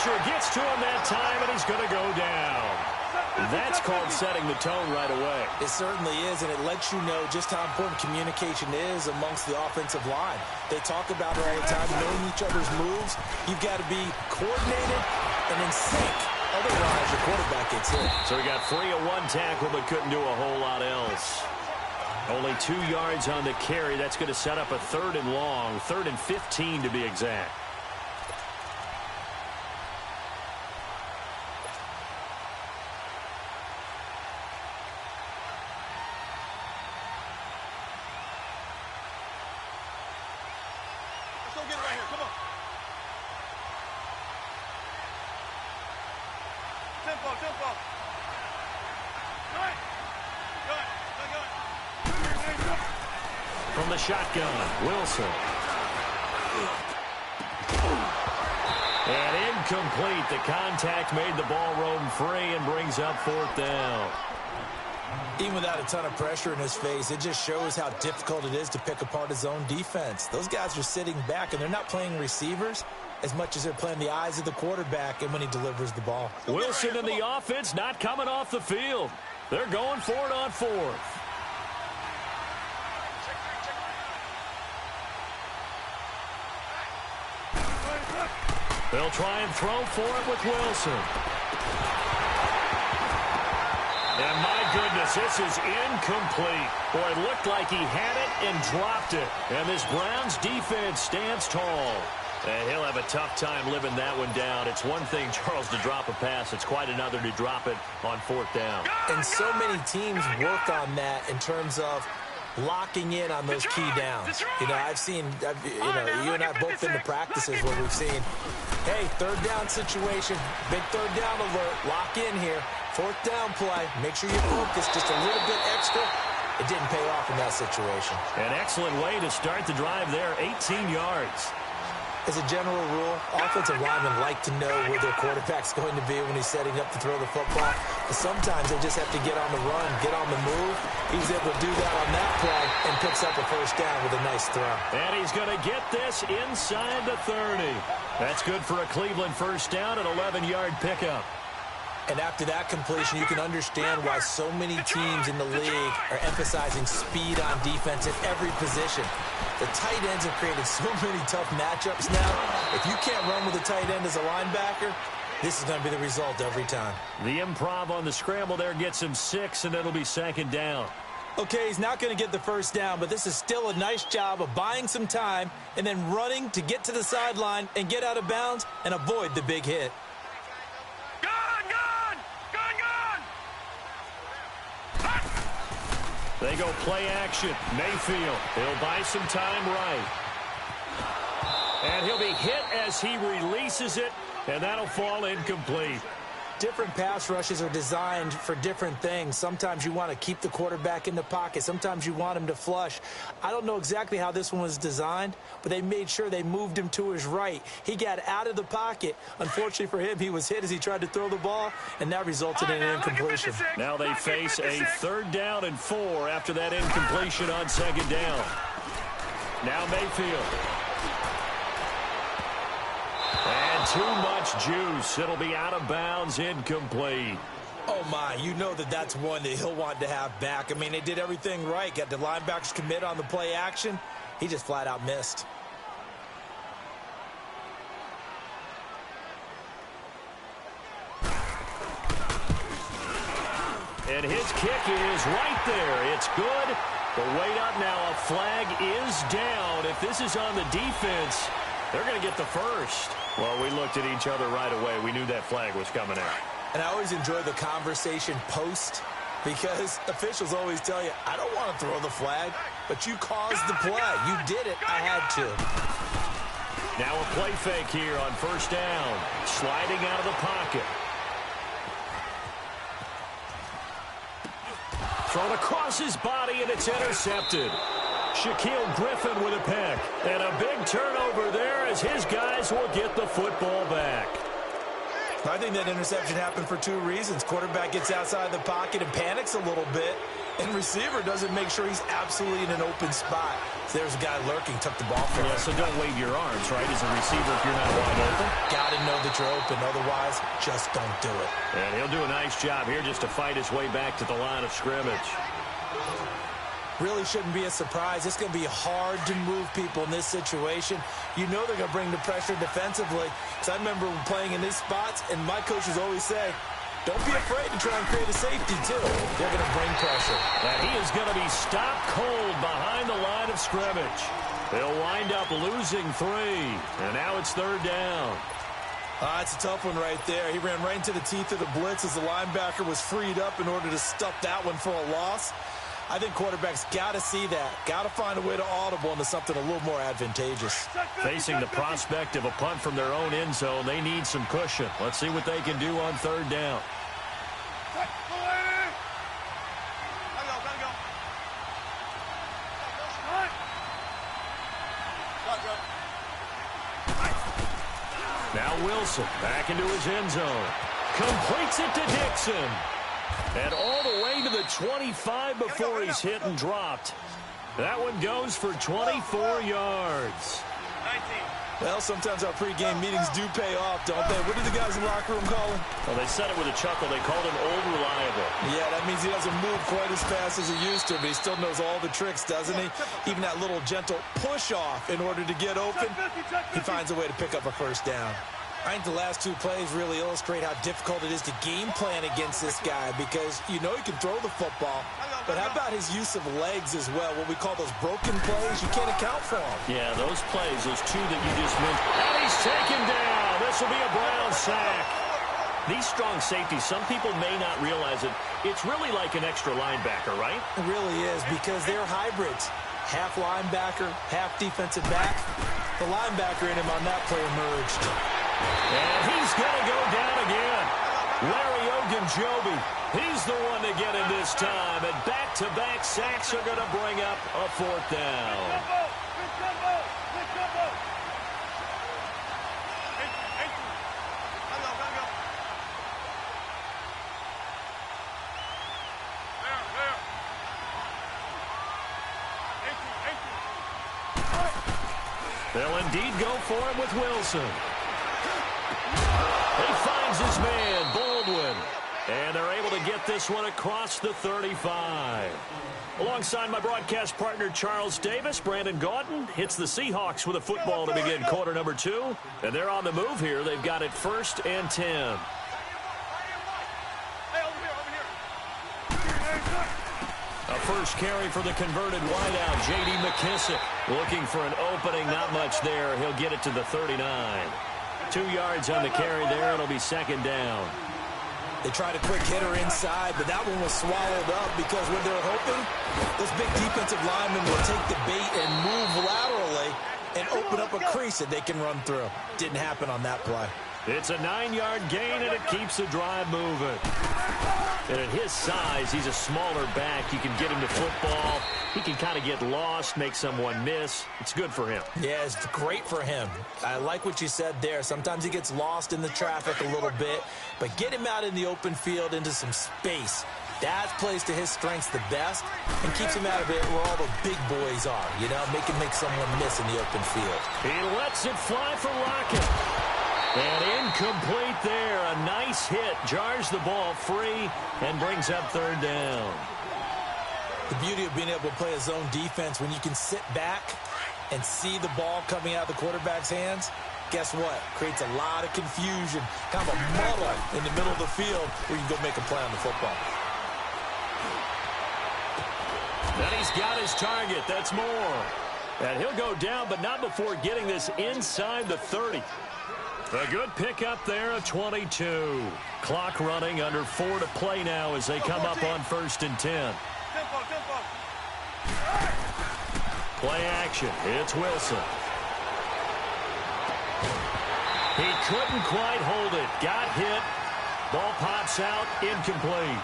pressure gets to him that time, and he's going to go down. That's called setting the tone right away. It certainly is, and it lets you know just how important communication is amongst the offensive line. They talk about it all the time, knowing each other's moves. You've got to be coordinated and in sync. Otherwise, your quarterback gets hit. So he got free of one tackle, but couldn't do a whole lot else. Only 2 yards on the carry. That's going to set up a 3rd and long, 3rd and 15 to be exact. Let's go get it right here. Come on. Tempo, tempo. Good. Good. From the shotgun, Wilson. And incomplete. The contact made the ball roam free and brings up 4th down. Even without a ton of pressure in his face, it just shows how difficult it is to pick apart his own defense. Those guys are sitting back, and they're not playing receivers as much as they're playing the eyes of the quarterback and when he delivers the ball. Wilson and the offense not coming off the field. They're going for it on 4th. They'll try and throw for it with Wilson. And my goodness, this is incomplete. Boy, it looked like he had it and dropped it. And this Browns defense stands tall. And he'll have a tough time living that one down. It's one thing, Charles, to drop a pass. It's quite another to drop it on 4th down. And so many teams work on that in terms of locking in on those key downs. You know, I've seen, you and I have both been to practices where we've seen, hey, 3rd down situation, big 3rd down alert, lock in here, 4th down play, make sure you focus just a little bit extra. It didn't pay off in that situation. An excellent way to start the drive there, 18 yards. As a general rule, offensive linemen like to know where their quarterback's going to be when he's setting up to throw the football. But sometimes they just have to get on the run, get on the move. He was able to do that on that play and picks up a 1st down with a nice throw. And he's going to get this inside the 30. That's good for a Cleveland 1st down, an 11-yard pickup. And after that completion, you can understand why so many teams in the league are emphasizing speed on defense at every position. The tight ends have created so many tough matchups now. If you can't run with a tight end as a linebacker, this is going to be the result every time. The improv on the scramble there gets him 6, and it'll be 2nd down. Okay, he's not going to get the 1st down, but this is still a nice job of buying some time and then running to get to the sideline and get out of bounds and avoid the big hit. They go play action. Mayfield, he'll buy some time right. And he'll be hit as he releases it, and that'll fall incomplete. Different pass rushes are designed for different things. Sometimes you want to keep the quarterback in the pocket. Sometimes you want him to flush. I don't know exactly how this one was designed, but they made sure they moved him to his right. He got out of the pocket. Unfortunately for him, he was hit as he tried to throw the ball, and that resulted in an incompletion. Now they face a 3rd down and 4 after that incompletion on 2nd down. Now Mayfield. And too much juice. It'll be out of bounds, incomplete. Oh, my. You know that's one that he'll want to have back. I mean, they did everything right. Got the linebackers commit on the play action. He just flat out missed. And his kick is right there. It's good. But wait up now. A flag is down. If this is on the defense, they're going to get the 1st. Well, we looked at each other right away. We knew that flag was coming out. And I always enjoy the conversation post because officials always tell you, I don't want to throw the flag, but you caused the play. You did it. I had to. Now a play fake here on 1st down. Sliding out of the pocket. Thrown across his body, and it's intercepted. Shaquille Griffin with a pick. And a big turnover there as his guys will get the football back. I think that interception happened for 2 reasons. Quarterback gets outside the pocket and panics a little bit, and receiver doesn't make sure he's absolutely in an open spot. So there's a guy lurking, took the ball from him. Yeah, so don't wave your arms, right, as a receiver if you're not wide open. Got to know know that you're open. Otherwise, just don't do it. And he'll do a nice job here just to fight his way back to the line of scrimmage. Really shouldn't be a surprise. It's going to be hard to move people in this situation. You know they're going to bring the pressure defensively. Because I remember playing in these spots, and my coaches always say, don't be afraid to try and create a safety, too. They're going to bring pressure. And he is going to be stopped cold behind the line of scrimmage. They'll wind up losing 3. And now it's 3rd down. It's a tough one right there. He ran right into the teeth of the blitz as the linebacker was freed up in order to stuff that one for a loss. I think quarterbacks got to see that. Got to find a way to audible into something a little more advantageous. Facing the prospect of a punt from their own end zone, they need some cushion. Let's see what they can do on 3rd down. Now Wilson back into his end zone. Completes it to Dixon. And all the way to the 25 before he's hit and dropped. That one goes for 24 yards. 19. Well, sometimes our pregame meetings do pay off, don't they? What did the guys in the locker room call him? Well, they said it with a chuckle. They called him old reliable. Yeah, that means he doesn't move quite as fast as he used to, but he still knows all the tricks, doesn't he? Even that little gentle push-off in order to get open, he finds a way to pick up a first down. I think the last 2 plays really illustrate how difficult it is to game plan against this guy because you know he can throw the football, but how about his use of legs as well? What we call those broken plays, you can't account for them. Yeah, those plays, those 2 that you just mentioned. And he's taken down. This will be a Brown sack. These strong safeties, some people may not realize it. It's really like an extra linebacker, right? It really is because they're hybrids. Half linebacker, half defensive back. The linebacker in him on that play emerged. And he's going to go down again. Larry Ogunjobi, he's the one to get him this time. And back-to-back sacks are going to bring up a 4th down. They'll indeed go for him with Wilson. He finds his man, Baldwin. And they're able to get this one across the 35. Alongside my broadcast partner, Charles Davis, Brandon Gaudin hits the Seahawks with a football to begin quarter number 2. And they're on the move here. They've got it 1st and 10. A first carry for the converted wideout, J.D. McKissick. Looking for an opening, not much there. He'll get it to the 39. 2 yards on the carry there. It'll be 2nd down. They tried a quick hitter inside, but that one was swallowed up because when they're hoping, this big defensive lineman will take the bait and move laterally and open up a crease that they can run through. Didn't happen on that play. It's a 9-yard gain, and it keeps the drive moving. And at his size, he's a smaller back. You can get him to football. He can kind of get lost, make someone miss. It's good for him. Yeah, it's great for him. I like what you said there. Sometimes he gets lost in the traffic a little bit, but get him out in the open field into some space. That plays to his strengths the best and keeps him out of it where all the big boys are, you know, make someone miss in the open field. He lets it fly for Lockett. And incomplete there. A nice hit. Jars the ball free and brings up 3rd down. The beauty of being able to play a zone defense when you can sit back and see the ball coming out of the quarterback's hands, guess what? Creates a lot of confusion, kind of a muddle in the middle of the field where you can go make a play on the football. Then he's got his target. That's more. And he'll go down, but not before getting this inside the 30. A good pickup there, a 22. Clock running, under 4 to play now as they come up on 1st and 10. Play action. It's Wilson. He couldn't quite hold it. Got hit. Ball pops out, incomplete.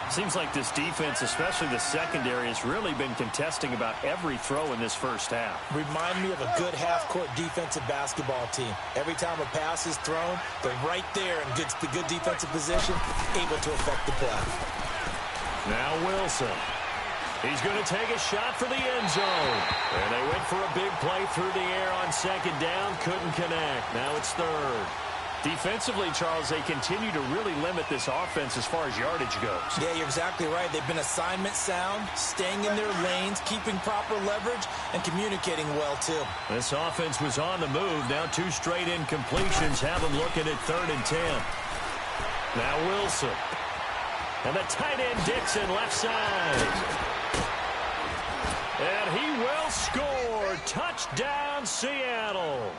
Seems like this defense, especially the secondary, has really been contesting about every throw in this first half. Remind me of a good half-court defensive basketball team. Every time a pass is thrown, they're right there in the good defensive position, able to affect the play. Now Wilson. He's going to take a shot for the end zone. And they went for a big play through the air on second down. Couldn't connect. Now it's third. Defensively, Charles, they continue to really limit this offense as far as yardage goes. Yeah, you're exactly right. They've been assignment sound, staying in their lanes, keeping proper leverage, and communicating well, too. This offense was on the move. Now 2 straight incompletions have them looking at 3rd and 10. Now Wilson. And the tight end Dixon left side. And he will score. Touchdown, Seattle.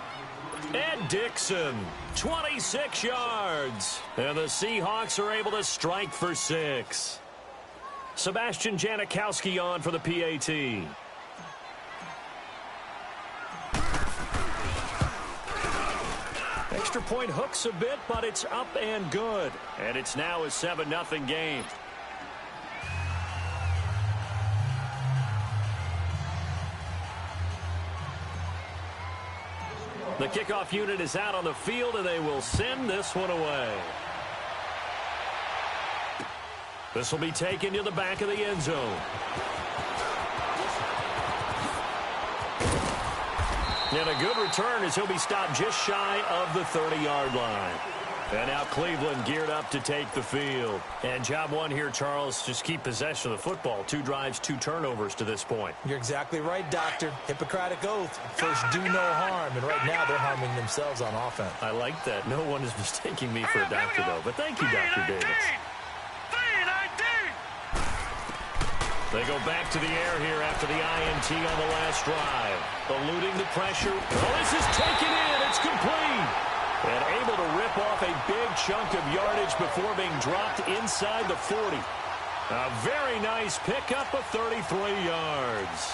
Ed Dixon, 26 yards. And the Seahawks are able to strike for 6. Sebastian Janikowski on for the PAT. Extra point hooks a bit, but it's up and good. And it's now a 7-0 game. The kickoff unit is out on the field, and they will send this one away. This will be taken to the back of the end zone. And a good return as he'll be stopped just shy of the 30-yard line. And now Cleveland geared up to take the field. And job one here, Charles, just keep possession of the football. 2 drives, 2 turnovers to this point. You're exactly right, Doctor. Hippocratic oath. First, do no harm. And right now, they're harming themselves on offense. I like that. No one is mistaking me for a doctor, though. But thank you, Dr. Davis. They go back to the air here after the INT on the last drive. Eluding the pressure. Oh, this is taken in. It's complete. And able to rip off a big chunk of yardage before being dropped inside the 40. A very nice pickup of 33 yards.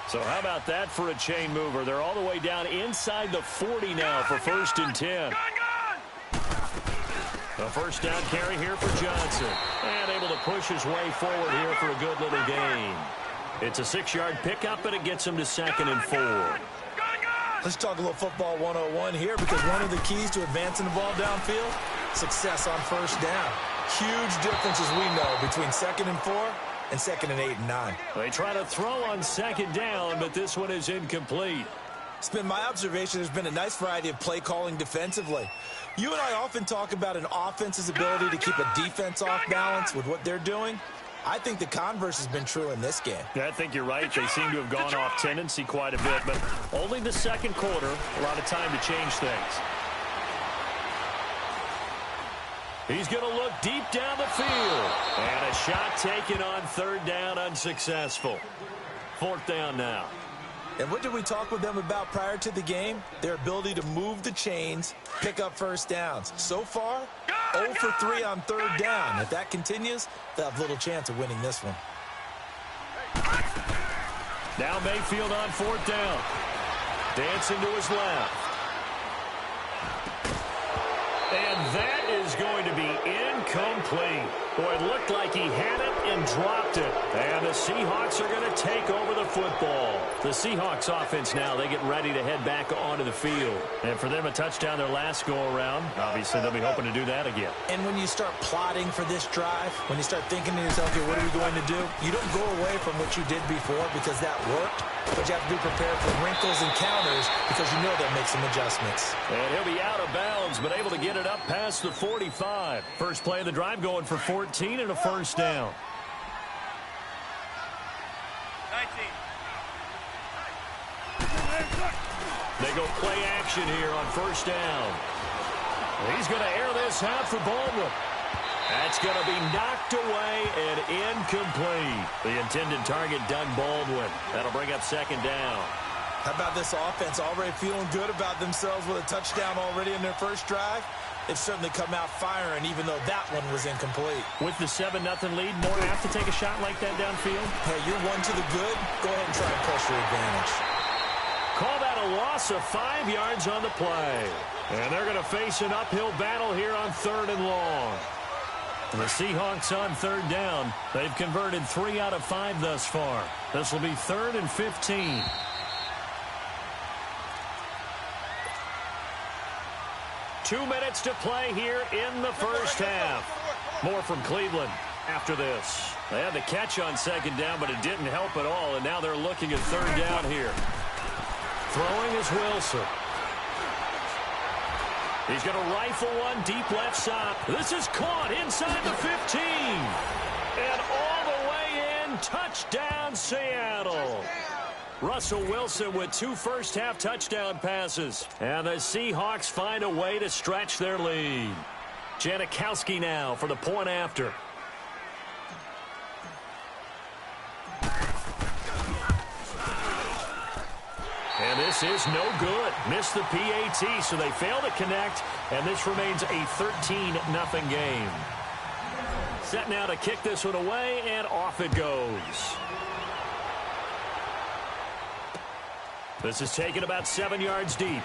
So how about that for a chain mover? They're all the way down inside the 40 now for 1st and 10. A first down carry here for Johnson. And able to push his way forward here for a good little gain. It's a 6-yard pickup, and it gets him to 2nd and 4. Let's talk a little football 101 here, because one of the keys to advancing the ball downfield, success on first down. Huge difference, as we know, between 2nd and 4 and 2nd and 8 and 9. They try to throw on 2nd down, but this one is incomplete. It's been my observation there's been a nice variety of play calling defensively. You and I often talk about an offense's ability to keep a defense off balance with what they're doing. I think the converse has been true in this game. Yeah, I think you're right. They seem to have gone off tendency quite a bit, but only the 2nd quarter, a lot of time to change things. He's going to look deep down the field. And a shot taken on 3rd down, unsuccessful. 4th down now. And what did we talk with them about prior to the game? Their ability to move the chains, pick up first downs. So far, 0 for 3 on 3rd down. If that continues, they'll have little chance of winning this one. Now Mayfield on 4th down. Dancing to his left. And that is going to be incomplete. Boy, it looked like he had it and dropped it. And the Seahawks are going to take over the football. The Seahawks offense now, they get ready to head back onto the field. And for them, a touchdown their last go-around. Obviously, they'll be hoping to do that again. And when you start plotting for this drive, when you start thinking to yourself, okay, what are we going to do? You don't go away from what you did before because that worked. But you have to be prepared for wrinkles and counters because you know they'll make some adjustments. And he'll be out of bounds, but able to get it up past the 45. First play of the drive going for 14 and a first down. 19. They go play action here on first down. He's going to air this out for Baldwin. That's going to be knocked away and incomplete. The intended target, Doug Baldwin. That'll bring up 2nd down. How about this offense already feeling good about themselves with a touchdown already in their first drive? They've certainly come out firing, even though that one was incomplete. With the 7-0 lead, more have to take a shot like that downfield? Hey, you're one to the good. Go ahead and try and press your advantage. Call that a loss of 5 yards on the play. And they're going to face an uphill battle here on 3rd and long. The Seahawks on 3rd down. They've converted 3 out of 5 thus far. This will be 3rd and 15. 2 minutes to play here in the first half. More from Cleveland after this. They had the catch on second down, but it didn't help at all, and now they're looking at third down here. Throwing is Wilson. He's going to rifle one deep left side. This is caught inside the 15. And all the way in, touchdown Seattle. Russell Wilson with 2 first-half touchdown passes. And the Seahawks find a way to stretch their lead. Janikowski now for the point after. And this is no good. Missed the PAT, so they fail to connect, and this remains a 13-0 game. Set now to kick this one away, and off it goes. This is taken about 7 yards deep.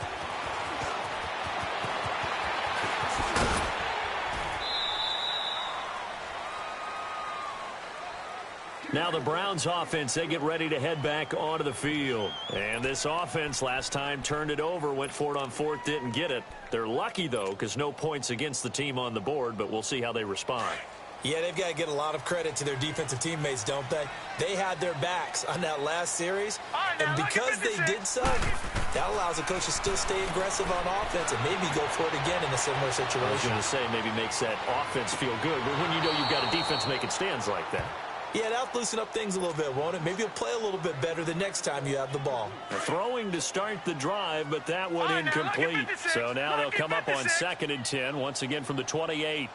Now the Browns offense, they get ready to head back onto the field. And this offense last time turned it over, went for it on fourth, didn't get it. They're lucky, though, because no points against the team on the board, but we'll see how they respond. Yeah, they've got to get a lot of credit to their defensive teammates, don't they? They had their backs on that last series, and because they did so, that allows the coach to still stay aggressive on offense and maybe go for it again in a similar situation. I was going to say maybe makes that offense feel good, but when you know you've got a defense making stands like that. Yeah, that'll loosen up things a little bit, won't it? Maybe you'll play a little bit better the next time you have the ball. Throwing to start the drive, but that one incomplete. So now they'll come up on 2nd and 10, once again from the 28.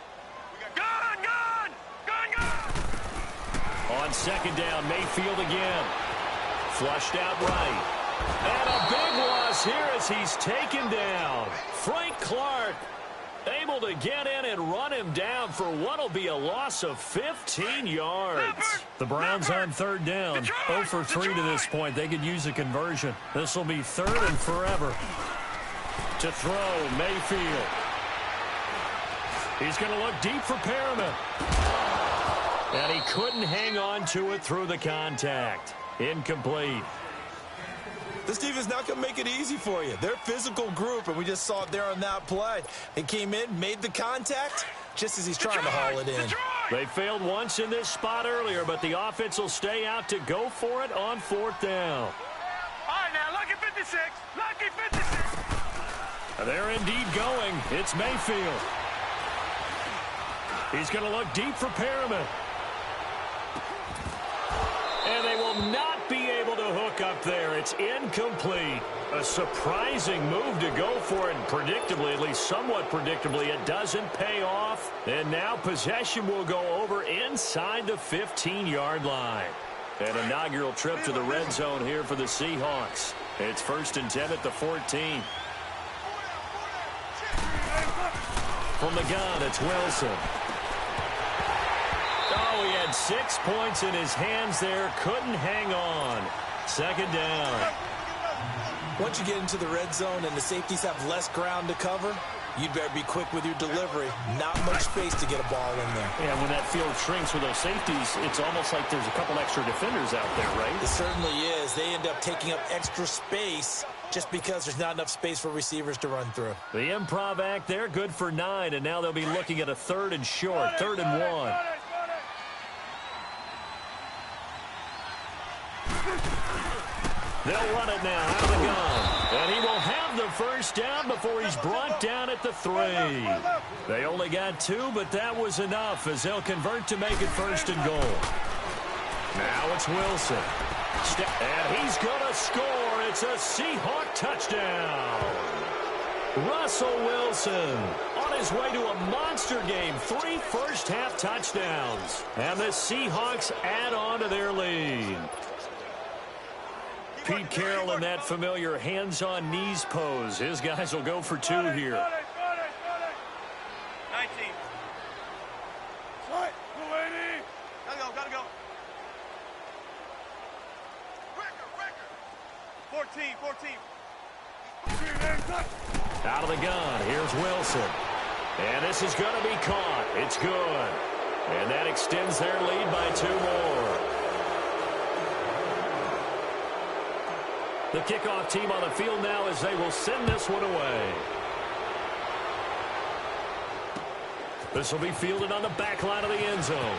On 2nd down, Mayfield again. Flushed out right. And a big loss here as he's taken down. Frank Clark able to get in and run him down for what will be a loss of 15 yards. The Browns on 3rd down. 0 for 3 to this point. They could use a conversion. This will be 3rd and forever. To throw, Mayfield. He's going to look deep for Perriman. And he couldn't hang on to it through the contact. Incomplete. This defense not going to make it easy for you. They're a physical group, and we just saw it there on that play. They came in, made the contact, just as he's trying to haul it in. They failed once in this spot earlier, but the offense will stay out to go for it on 4th down. All right, now, lucky 56. Lucky 56. They're indeed going. It's Mayfield. He's going to look deep for Perriman. And they will not be able to hook up there. It's incomplete. A surprising move to go for it. And predictably, at least somewhat predictably, it doesn't pay off. And now possession will go over inside the 15-yard line. An inaugural trip to the red zone here for the Seahawks. It's 1st and 10 at the 14. From the gun, it's Wilson. Oh, he had 6 points in his hands there. Couldn't hang on. 2nd down. Once you get into the red zone and the safeties have less ground to cover, you'd better be quick with your delivery. Not much space to get a ball in there. Yeah, when that field shrinks with those safeties, it's almost like there's a couple extra defenders out there, right? It certainly is. They end up taking up extra space just because there's not enough space for receivers to run through. The improv act there, good for 9, and now they'll be looking at a 3rd and short, 3rd and 1. They'll run it now out of the gun. And he will have the first down before he's brought down at the 3. They only got 2, but that was enough as they'll convert to make it 1st and goal. Now it's Wilson. And he's going to score. It's a Seahawk touchdown. Russell Wilson on his way to a monster game. 3 first-half touchdowns. And the Seahawks add on to their lead. Pete Carroll in that familiar hands-on knees pose. His guys will go for 2 here. 19. What? gotta go. 14. Out of the gun. Here's Wilson. And this is going to be caught. It's good. And that extends their lead by 2 more. The kickoff team on the field now as they will send this one away. This will be fielded on the back line of the end zone.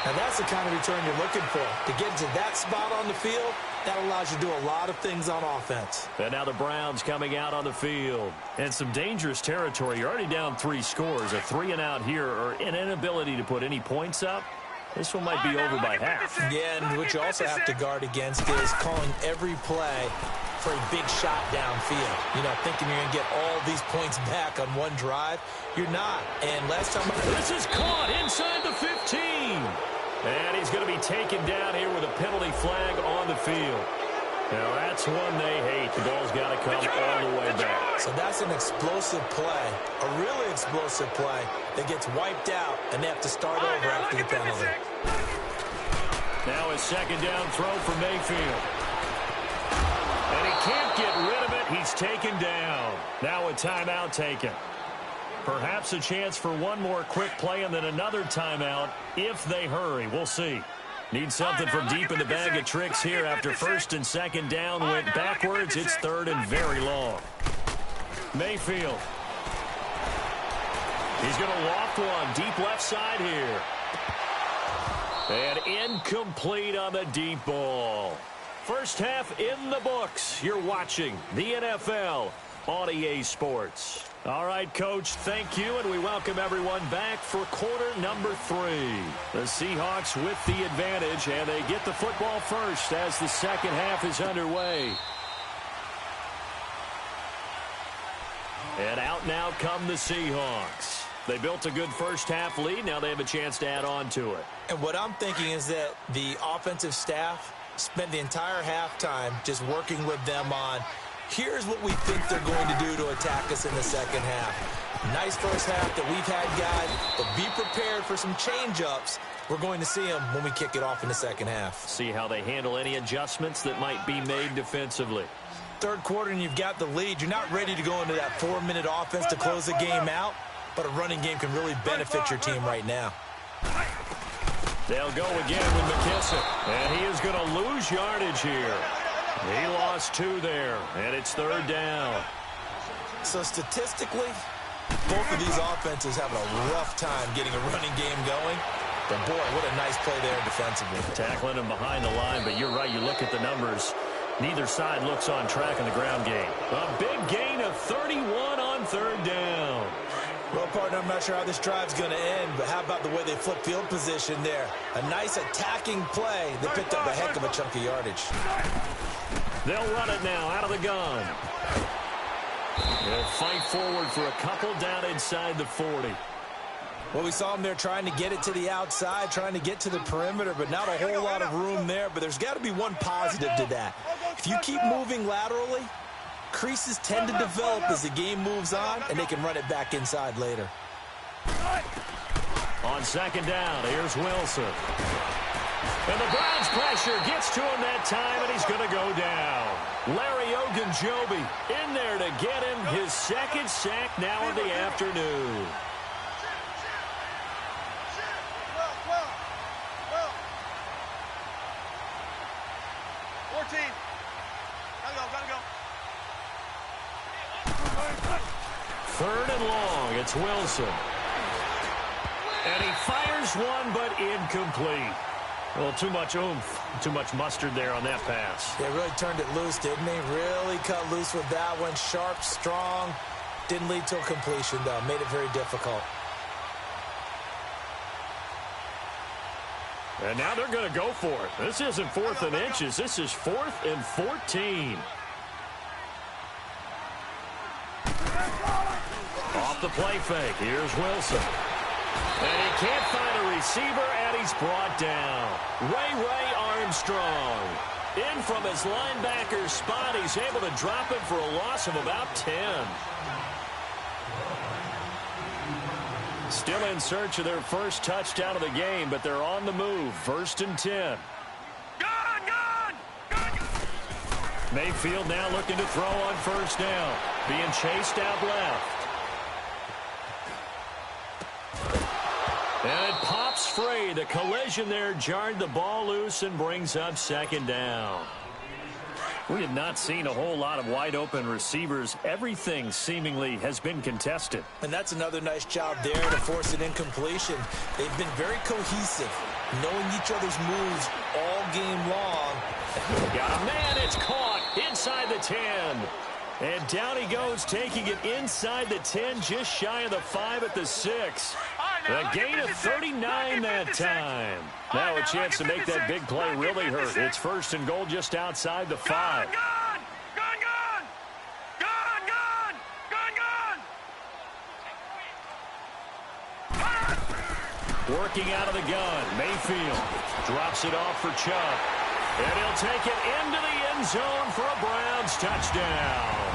Now that's the kind of return you're looking for. To get into that spot on the field, that allows you to do a lot of things on offense. And now the Browns coming out on the field. And some dangerous territory. You're already down 3 scores. A 3-and-out here, or an inability to put any points up. This one might be over by half. Yeah, and what you also have to guard against is calling every play for a big shot downfield. You know, thinking you're going to get all these points back on one drive. You're not. And last time... This is caught inside the 15. And he's going to be taken down here with a penalty flag on the field. Now, that's one they hate. The ball's got to come all the way back. So that's an explosive play, a really explosive play that gets wiped out, and they have to start over after the penalty. Now a second down throw for Mayfield. And he can't get rid of it. He's taken down. Now a timeout taken. Perhaps a chance for one more quick play and then another timeout if they hurry. We'll see. Need something from deep in the bag of tricks here after first and second down went backwards. It's third and very long. Mayfield. He's going to loft one deep left side here. And incomplete on the deep ball. First half in the books. You're watching the NFL on EA Sports. All right, Coach, thank you, and we welcome everyone back for quarter number 3. The Seahawks with the advantage, and they get the football first as the second half is underway. And out now come the Seahawks. They built a good first half lead. Now they have a chance to add on to it. And what I'm thinking is that the offensive staff spent the entire halftime just working with them on, here's what we think they're going to do to attack us in the second half. Nice first half that we've had, guys, but be prepared for some change-ups. We're going to see them when we kick it off in the second half. See how they handle any adjustments that might be made defensively. Third quarter and you've got the lead. You're not ready to go into that 4-minute offense to close the game out, but a running game can really benefit your team right now. They'll go again with McKissick, and he is going to lose yardage here. He lost 2 there, and it's third down. So statistically, both of these offenses having a rough time getting a running game going. But, boy, what a nice play there defensively. Tackling him behind the line, but you're right. You look at the numbers. Neither side looks on track in the ground game. A big gain of 31 on third down. Well, partner, I'm not sure how this drive's going to end, but how about the way they flip field position there? A nice attacking play that picked up a heck of a chunk of yardage. They'll run it now out of the gun. They'll fight forward for a couple down inside the 40. Well, we saw them there trying to get it to the outside, trying to get to the perimeter, but not a whole lot of room there. But there's got to be one positive to that. If you keep moving laterally, creases tend to develop as the game moves on, and they can run it back inside later. On second down, here's Wilson. And the Browns pressure gets to him that time, and he's going to go down. Larry Ogunjobi in there to get him his second sack now of the afternoon. Third and long, it's Wilson. And he fires one, but incomplete. Well, too much oomph, too much mustard there on that pass. They really turned it loose, didn't they? Really cut loose with that one. Sharp, strong. Didn't lead to a completion, though. Made it very difficult. And now they're going to go for it. This isn't 4th and inches. This is 4th and 14. Off the play fake. Here's Wilson. And he can't find a receiver, and he's brought down. Ray Armstrong. In from his linebacker spot. He's able to drop him for a loss of about 10. Still in search of their first touchdown of the game, but they're on the move. 1st and 10. Mayfield now looking to throw on first down. Being chased out left. And it pops free. The collision there jarred the ball loose and brings up second down. We have not seen a whole lot of wide-open receivers. Everything seemingly has been contested. And that's another nice job there to force an incompletion. They've been very cohesive, knowing each other's moves all game long. Got a man, it's caught inside the 10. And down he goes, taking it inside the 10, just shy of the 5 at the 6. A gain of 39 that time. Now a chance to make that big play really hurt. It's 1st and goal just outside the 5. Working out of the gun, Mayfield drops it off for Chubb. And he'll take it into the end zone for a Browns touchdown.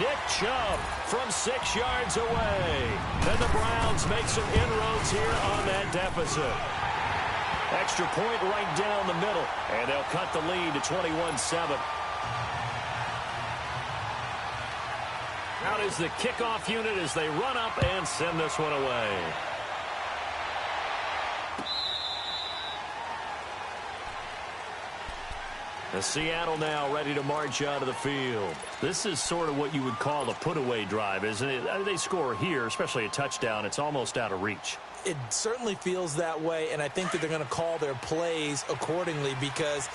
Nick Chubb from 6 yards away. And the Browns make some inroads here on that deficit. Extra point right down the middle. And they'll cut the lead to 21-7. Out is the kickoff unit as they run up and send this one away. Seattle now ready to march out of the field. This is sort of what you would call a put-away drive, isn't it? They score here, especially a touchdown. It's almost out of reach. It certainly feels that way, and I think that they're going to call their plays accordingly because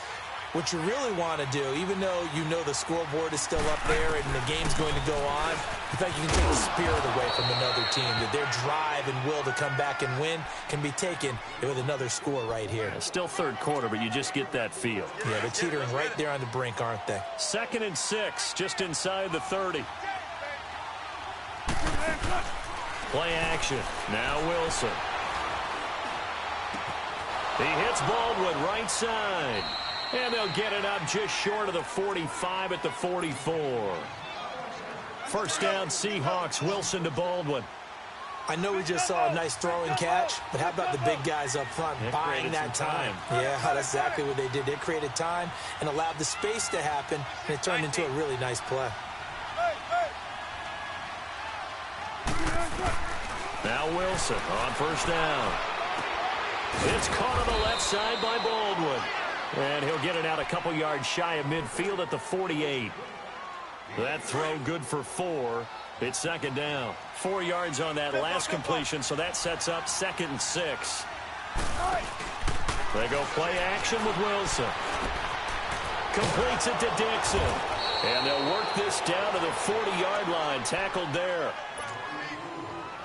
what you really want to do, even though you know the scoreboard is still up there and the game's going to go on, in fact, you can take the spirit away from another team, that their drive and will to come back and win can be taken with another score right here. Yeah, still 3rd quarter, but you just get that feel. Yeah, they're teetering right there on the brink, aren't they? 2nd and 6, just inside the 30. Play action. Now Wilson. He hits Baldwin right side. And they'll get it up just short of the 45 at the 44. 1st down, Seahawks. Wilson to Baldwin. I know we just saw a nice throw and catch, but how about the big guys up front buying that time? Yeah, that's exactly what they did. They created time and allowed the space to happen, and it turned into a really nice play. Now Wilson on 1st down. It's caught on the left side by Baldwin. And he'll get it out a couple yards shy of midfield at the 48. That throw good for 4. It's 2nd down. 4 yards on that last completion, so that sets up 2nd and 6. They go play action with Wilson. Completes it to Dixon. And they'll work this down to the 40-yard line. Tackled there.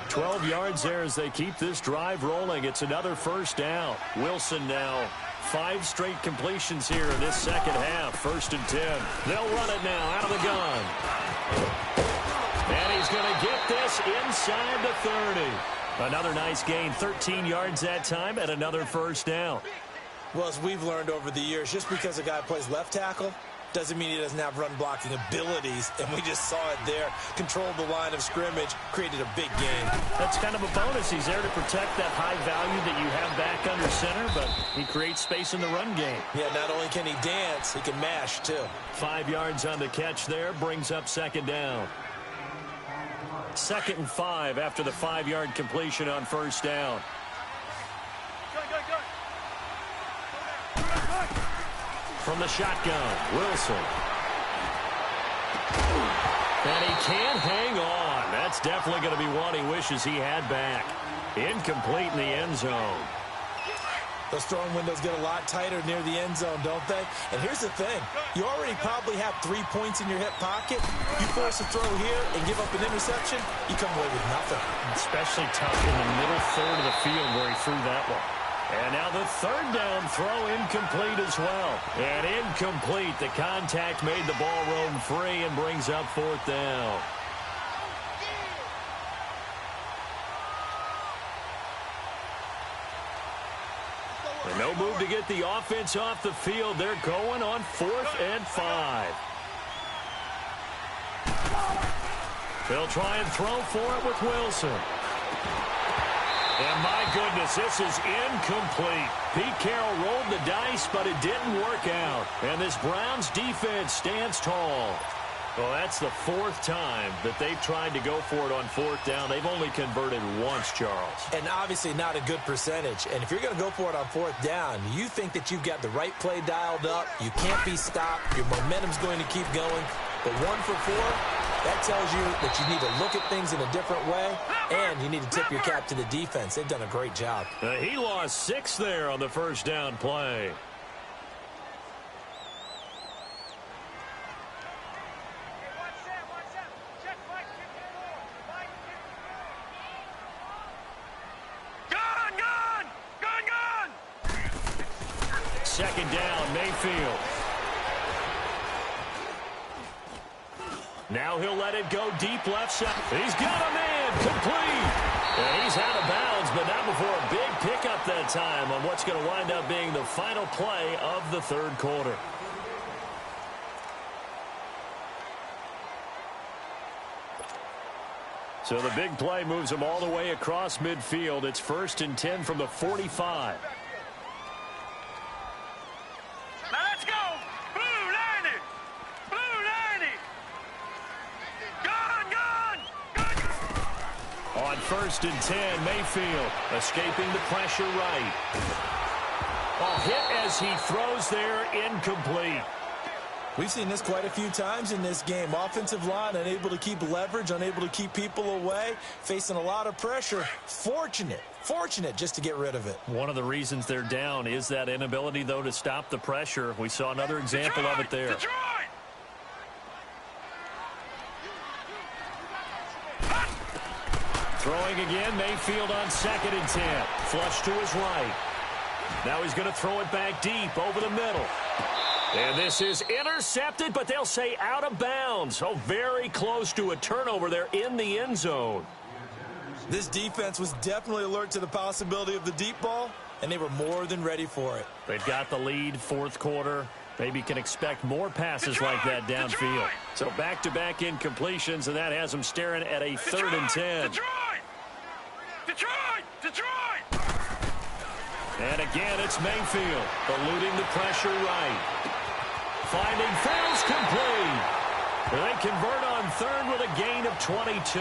12 yards there as they keep this drive rolling. It's another 1st down. Wilson now 5 straight completions here in this 2nd half. 1st and 10. They'll run it now out of the gun. And he's going to get this inside the 30. Another nice gain. 13 yards that time and another 1st down. Well, as we've learned over the years, just because a guy plays left tackle doesn't mean he doesn't have run-blocking abilities, and we just saw it there. Controlled the line of scrimmage, created a big gain. That's kind of a bonus. He's there to protect that high value that you have back under center, but he creates space in the run game. Yeah, not only can he dance, he can mash, too. 5 yards on the catch there, brings up 2nd down. 2nd and 5 after the 5-yard completion on 1st down. From the shotgun, Wilson. And he can't hang on. That's definitely going to be one he wishes he had back. Incomplete in the end zone. Those throwing windows get a lot tighter near the end zone, don't they? And here's the thing. You already probably have 3 points in your hip pocket. You force a throw here and give up an interception, you come away with nothing. Especially tough in the middle third of the field where he threw that one. And now the 3rd down throw incomplete as well. And incomplete. The contact made the ball roam free and brings up 4th down. And no move to get the offense off the field. They're going on 4th and 5. They'll try and throw for it with Wilson. And my goodness, this is incomplete. Pete Carroll rolled the dice, but it didn't work out. And this Browns defense stands tall. Well, that's the fourth time that they've tried to go for it on fourth down. They've only converted once, Charles. And obviously not a good percentage. And if you're going to go for it on fourth down, you think that you've got the right play dialed up. You can't be stopped. Your momentum's going to keep going. But 1 for 4, that tells you that you need to look at things in a different way, and you need to tip your cap to the defense. They've done a great job. He lost 6 there on the first down play. Second down, Mayfield. Now he'll let it go deep left side. He's got a man, complete. And he's out of bounds, but not before a big pickup that time on what's going to wind up being the final play of the third quarter. So the big play moves him all the way across midfield. It's 1st and 10 from the 45. Now let's go! Blue 90! Blue 90! Gone! On 1st and 10, Mayfield escaping the pressure right. A hit as he throws there, incomplete. We've seen this quite a few times in this game. Offensive line unable to keep leverage, unable to keep people away, facing a lot of pressure. Fortunate just to get rid of it. One of the reasons they're down is that inability, though, to stop the pressure. We saw another example of it there. Detroit! Throwing again, Mayfield on 2nd and 10. Flush to his right. Now he's going to throw it back deep over the middle. And this is intercepted, but they'll say out of bounds. Oh, very close to a turnover there in the end zone. This defense was definitely alert to the possibility of the deep ball, and they were more than ready for it. They've got the lead, fourth quarter. Maybe can expect more passes like that downfield. So back-to-back incompletions, and that has them staring at a 3rd and 10. Detroit! And again, it's Mayfield eluding the pressure right. Finding Fells complete. They convert on 3rd with a gain of 22.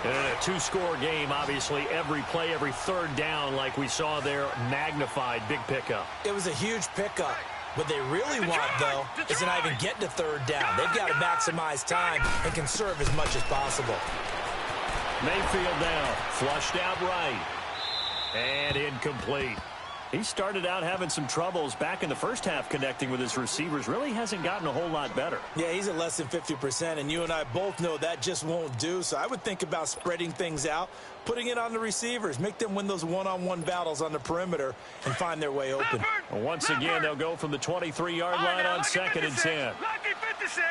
In a 2-score game, obviously, every play, every 3rd down, like we saw there, magnified, big pickup. It was a huge pickup. What they really want, though, is to not even get to 3rd down. They've got to maximize time and conserve as much as possible. Mayfield now, flushed out right. And incomplete. He started out having some troubles back in the first half connecting with his receivers. Really hasn't gotten a whole lot better. Yeah, he's at less than 50%, and you and I both know that just won't do. So I would think about spreading things out, putting it on the receivers, make them win those one-on-one battles on the perimeter and find their way open. Well, once again, they'll go from the 23-yard line on 2nd and 10. Lucky 56.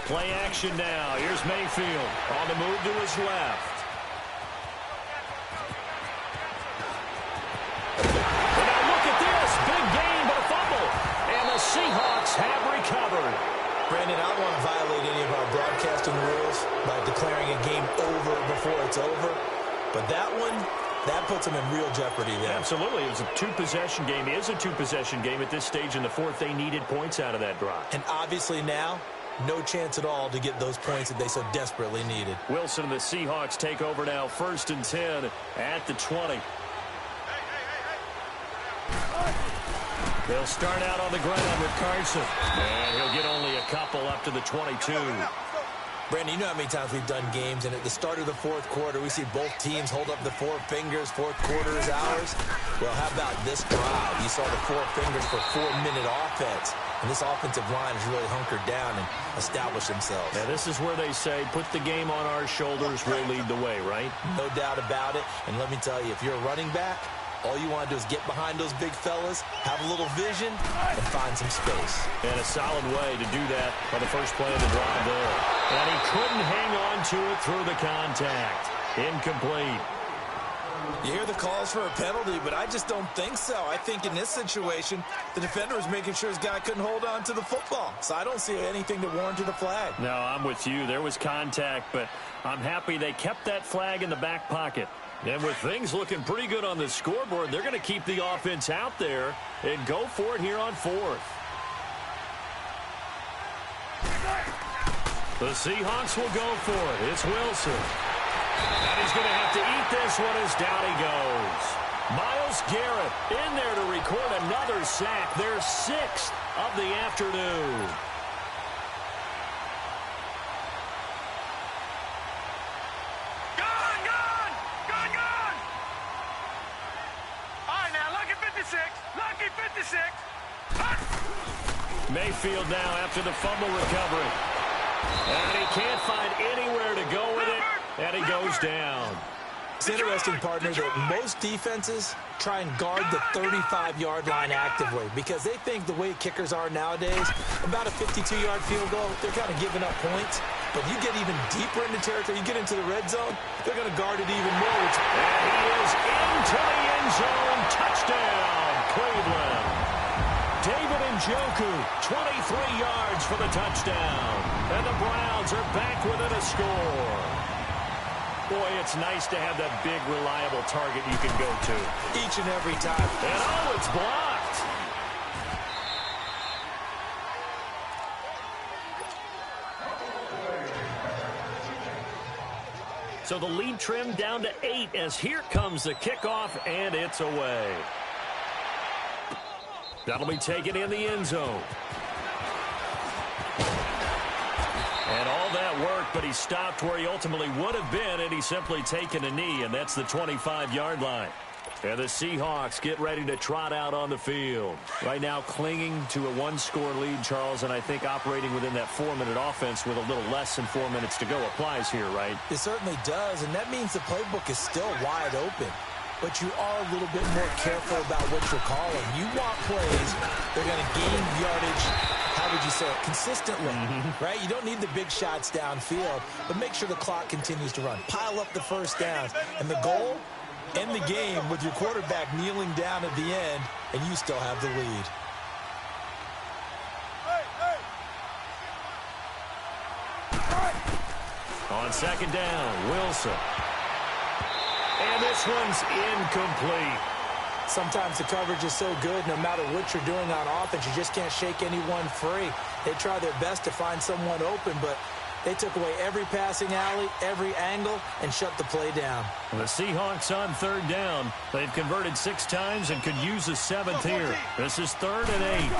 Play action now. Here's Mayfield on the move to his left. Seahawks have recovered. Brandon, I don't want to violate any of our broadcasting rules by declaring a game over before it's over. But that one, that puts them in real jeopardy there. Absolutely. It was a two-possession game. It is a two-possession game at this stage in the fourth. They needed points out of that drive. And obviously now, no chance at all to get those points that they so desperately needed. Wilson and the Seahawks take over now, 1st and 10 at the 20. They'll start out on the ground with Carson. And he'll get only a couple up to the 22. Brandon, you know how many times we've done games, and at the start of the fourth quarter, we see both teams hold up the 4 fingers, fourth quarter is ours. Well, how about this drive? You saw the 4 fingers for 4-minute offense. And this offensive line has really hunkered down and established themselves. Now, this is where they say, put the game on our shoulders, we'll lead the way, right? No doubt about it. And let me tell you, if you're a running back, all you want to do is get behind those big fellas, have a little vision, and find some space. And a solid way to do that on the first play of the drive there. And he couldn't hang on to it through the contact. Incomplete. You hear the calls for a penalty, but I just don't think so. I think in this situation, the defender was making sure his guy couldn't hold on to the football. So I don't see anything that warranted a flag. No, I'm with you. There was contact, but I'm happy they kept that flag in the back pocket. And with things looking pretty good on the scoreboard, they're going to keep the offense out there and go for it here on 4th. The Seahawks will go for it. It's Wilson. And he's going to have to eat this one as down he goes. Myles Garrett in there to record another sack. Their 6th of the afternoon. Gone, gone! Gone, gone! All right, now, lucky 56. Lucky 56. Mayfield now after the fumble recovery. And he can't find anywhere to go with it, and he goes down. It's interesting, partner, that most defenses try and guard the 35-yard line actively because they think the way kickers are nowadays, about a 52-yard field goal, they're kind of giving up points. But you get even deeper into territory, you get into the red zone, they're going to guard it even more. And he is into the end zone. Touchdown, Cleveland. David Njoku, 23 yards for the touchdown. And the Browns are back within a score. Boy, it's nice to have that big, reliable target you can go to. Each and every time. And oh, it's blocked. So the lead trimmed down to 8 as here comes the kickoff, and it's away. That'll be taken in the end zone. And all that work, but he stopped where he ultimately would have been, and he's simply taken a knee, and that's the 25-yard line. And the Seahawks get ready to trot out on the field. Right now clinging to a 1-score lead, Charles, and I think operating within that 4-minute offense with a little less than 4 minutes to go applies here, right? It certainly does, and that means the playbook is still wide open. But you are a little bit more careful about what you're calling. You want plays that are going to gain yardage, how would you say it, consistently, right? You don't need the big shots downfield, but make sure the clock continues to run. Pile up the first downs. And the goal, end the game with your quarterback kneeling down at the end, and you still have the lead. On second down, Wilson. And this one's incomplete. Sometimes the coverage is so good, no matter what you're doing on offense, you just can't shake anyone free. They try their best to find someone open, but they took away every passing alley, every angle, and shut the play down. The Seahawks on third down. They've converted 6 times and could use a 7th here. This is 3rd and 8.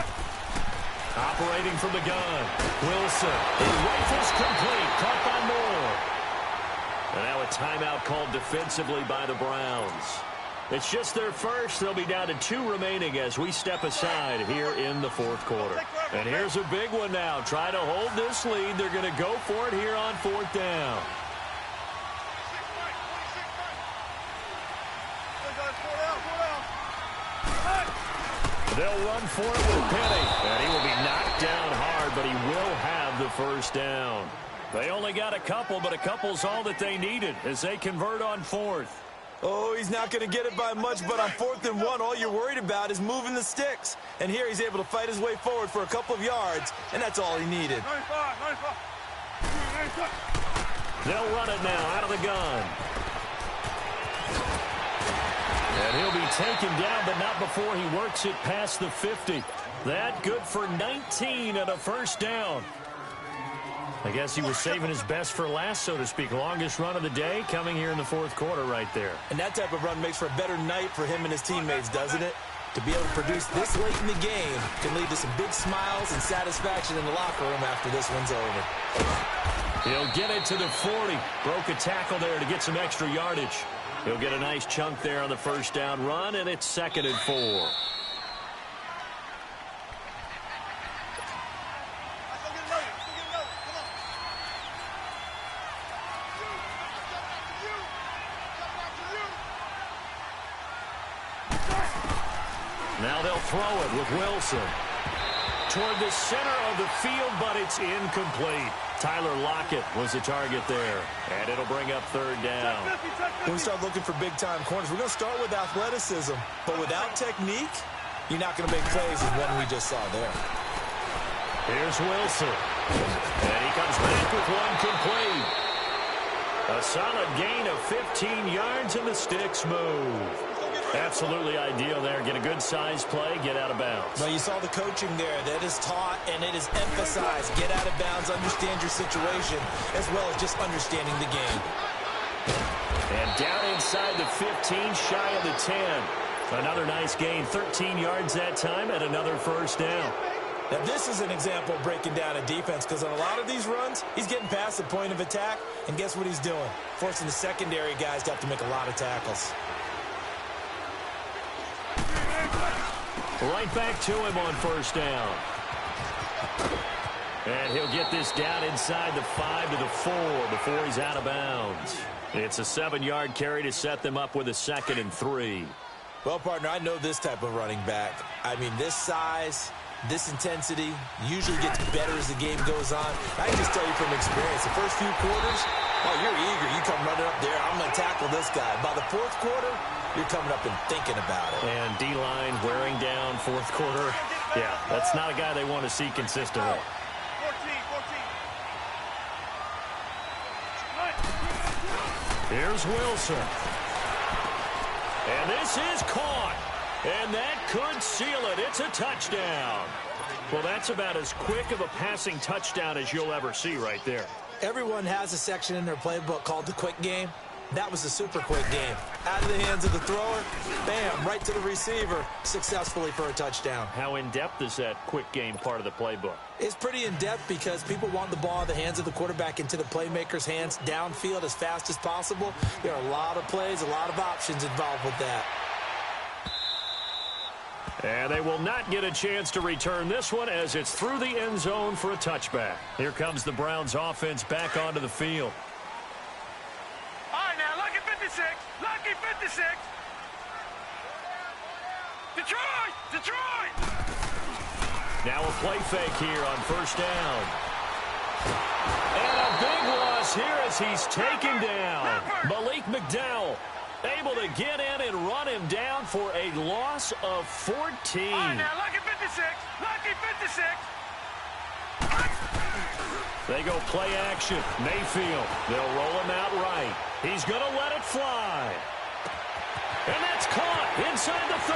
Operating from the gun, Wilson. He rifles complete, caught by Moore. And now a timeout called defensively by the Browns. It's just their first. They'll be down to 2 remaining as we step aside here in the 4th quarter. And here's a big one now. Try to hold this lead. They're going to go for it here on 4th down. They'll run for it with Penny. And he will be knocked down hard, but he will have the first down. They only got a couple, but a couple's all that they needed as they convert on 4th. Oh, he's not going to get it by much, but on 4th and 1, all you're worried about is moving the sticks. And here he's able to fight his way forward for a couple of yards, and that's all he needed. 95. They'll run it now out of the gun. And he'll be taken down, but not before he works it past the 50. That good for 19 and a first down. I guess he was saving his best for last, so to speak. Longest run of the day coming here in the 4th quarter right there. And that type of run makes for a better night for him and his teammates, doesn't it? To be able to produce this late in the game can lead to some big smiles and satisfaction in the locker room after this one's over. He'll get it to the 40. Broke a tackle there to get some extra yardage. He'll get a nice chunk there on the first down run, and it's 2nd and 4. Now they'll throw it with Wilson. Toward the center of the field, but it's incomplete. Tyler Lockett was the target there. And it'll bring up 3rd down. When we start looking for big-time corners, we're going to start with athleticism. But without technique, you're not going to make plays as one we just saw there. Here's Wilson. And he comes back with one complete. A solid gain of 15 yards, and the sticks move. Absolutely ideal there. Get a good size play, get out of bounds. Well, you saw the coaching there. That is taught and it is emphasized. Get out of bounds, understand your situation, as well as just understanding the game. And down inside the 15, shy of the 10. Another nice gain, 13 yards that time, and another first down. Now, this is an example of breaking down a defense, because on a lot of these runs, he's getting past the point of attack, and guess what he's doing? Forcing the secondary guys to have to make a lot of tackles. Right back to him on first down. And he'll get this down inside the 5 to the 4 before he's out of bounds. It's a 7-yard carry to set them up with a 2nd and 3. Well, partner, I know this type of running back. I mean, this size, this intensity usually gets better as the game goes on. I can just tell you from experience, the first few quarters, oh, you're eager. You come running up there, I'm going to tackle this guy. By the fourth quarter, you're coming up and thinking about it. And D-line wearing down fourth quarter. Yeah, that's not a guy they want to see consistently. 14. Here's Wilson. And this is caught. And that could seal it. It's a touchdown. Well, that's about as quick of a passing touchdown as you'll ever see right there. Everyone has a section in their playbook called the quick game. That was a super quick game. Out of the hands of the thrower, bam, right to the receiver, successfully for a touchdown. How in-depth is that quick game part of the playbook? It's pretty in-depth because people want the ball in the hands of the quarterback into the playmaker's hands downfield as fast as possible. There are a lot of plays, a lot of options involved with that. And they will not get a chance to return this one as it's through the end zone for a touchback. Here comes the Browns offense back onto the field. All right, now, lucky 56. Lucky 56. Detroit! Detroit! Now a play fake here on first down. And a big loss here as he's taken down. Malik McDowell able to get in and run him down for a loss of 14. All right, now, lucky 56. Lucky 56. They go play action. Mayfield. They'll roll him out right. He's going to let it fly. And that's caught inside the 30.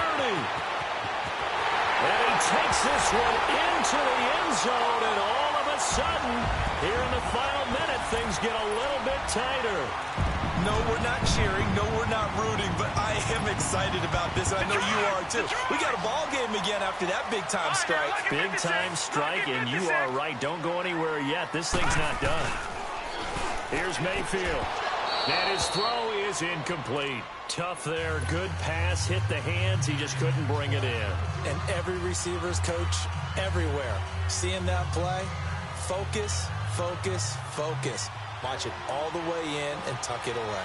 And he takes this one into the end zone, and all of a sudden, here in the final minute, things get a little bit tighter. No, we're not cheering. No, we're not rooting, but I am excited about this, and I know you are too. We got a ball game again after that big-time strike. Big-time strike, and you are right. Don't go anywhere yet. This thing's not done. Here's Mayfield. And his throw is incomplete. Tough there. Good pass. Hit the hands. He just couldn't bring it in. And every receiver's coach everywhere. Seeing that play, focus, focus, focus. Watch it all the way in and tuck it away.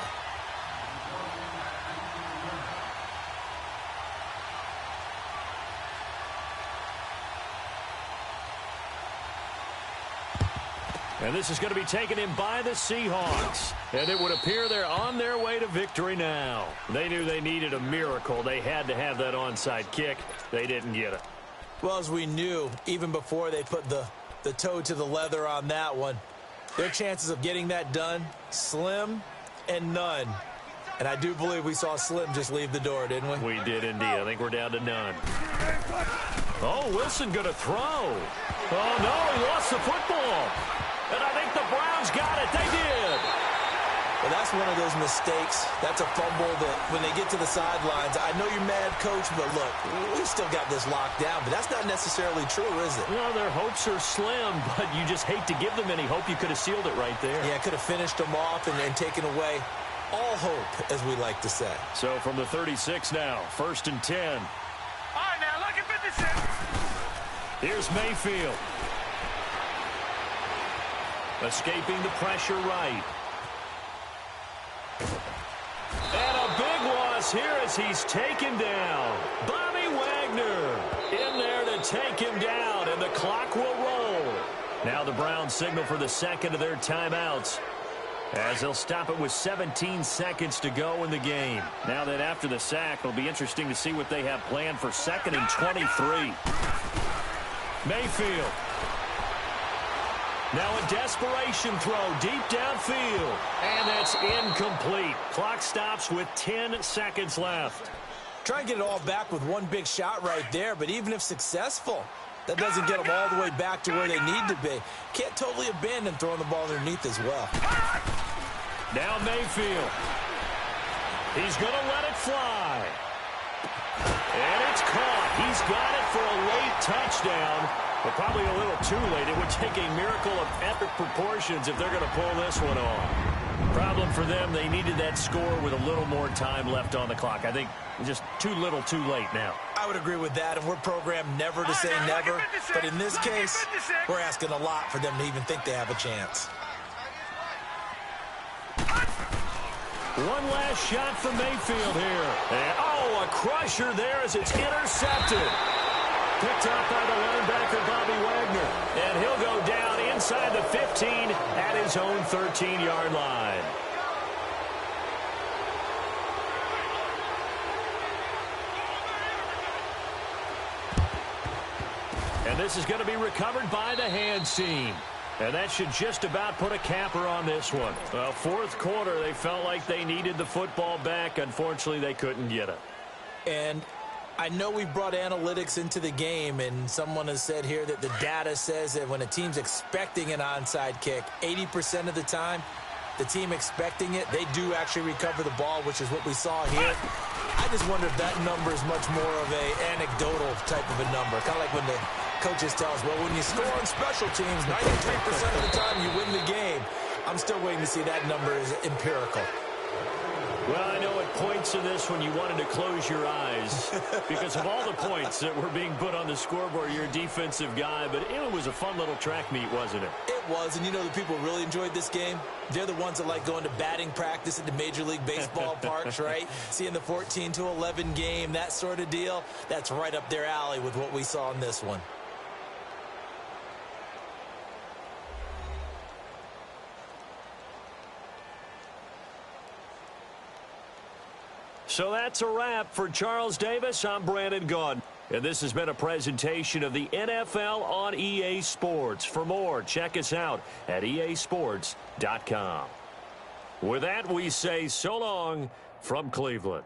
And this is going to be taken in by the Seahawks. And it would appear they're on their way to victory now. They knew they needed a miracle. They had to have that onside kick. They didn't get it. Well, as we knew, even before they put the toe to the leather on that one, their chances of getting that done, slim and none. And I do believe we saw Slim just leave the door, didn't we? We did indeed. I think we're down to none. Oh, Wilson going to throw. Oh, no, he lost the football. And I think the Browns got it. They did. Well, that's one of those mistakes. That's a fumble that when they get to the sidelines, I know you're mad, Coach, but look, we've still got this locked down. But that's not necessarily true, is it? Well, their hopes are slim, but you just hate to give them any hope. You could have sealed it right there. Yeah, could have finished them off and taken away all hope, as we like to say. So from the 36 now, 1st and 10. All right, now, lucky 56. Here's Mayfield. Escaping the pressure right. And a big loss here as he's taken down. Bobby Wagner in there to take him down, and the clock will roll. Now the Browns signal for the second of their timeouts, as they'll stop it with 17 seconds to go in the game. Now that after the sack, it'll be interesting to see what they have planned for 2nd and 23. Mayfield. Now a desperation throw deep downfield. And that's incomplete. Clock stops with 10 seconds left. Try and get it all back with one big shot right there, but even if successful, that doesn't get them all the way back to where they need to be. Can't totally abandon throwing the ball underneath as well. Now Mayfield. He's going to let it fly. And it's caught. He's got it for a late touchdown, but probably a little too late. It would take a miracle of epic proportions if they're going to pull this one off. Problem for them, they needed that score with a little more time left on the clock. I think just too little too late now. I would agree with that, and we're programmed never to say never. But in this case, we're asking a lot for them to even think they have a chance. One last shot for Mayfield here. And, oh, a crusher there as it's intercepted. Picked up by the linebacker, Bobby Wagner. And he'll go down inside the 15 at his own 13-yard line. And this is going to be recovered by the hands team. And that should just about put a capper on this one. Well, fourth quarter, they felt like they needed the football back. Unfortunately, they couldn't get it. And I know we brought analytics into the game, and someone has said here that the data says that when a team's expecting an onside kick, 80% of the time, the team expecting it, they do actually recover the ball, which is what we saw here. I just wonder if that number is much more of a anecdotal type of a number. Kind of like when the coaches tell us, well, when you score on special teams, 93% of the time you win the game. I'm still waiting to see that number is empirical. Well, I know at points in this when you wanted to close your eyes because of all the points that were being put on the scoreboard. You're a defensive guy, but it was a fun little track meet, wasn't it? It was, and you know the people really enjoyed this game? They're the ones that like going to batting practice at the Major League Baseball parks, right? Seeing the 14-11 game, that sort of deal. That's right up their alley with what we saw in this one. So that's a wrap for Charles Davis. I'm Brandon Gaudin. And this has been a presentation of the NFL on EA Sports. For more, check us out at easports.com. With that, we say so long from Cleveland.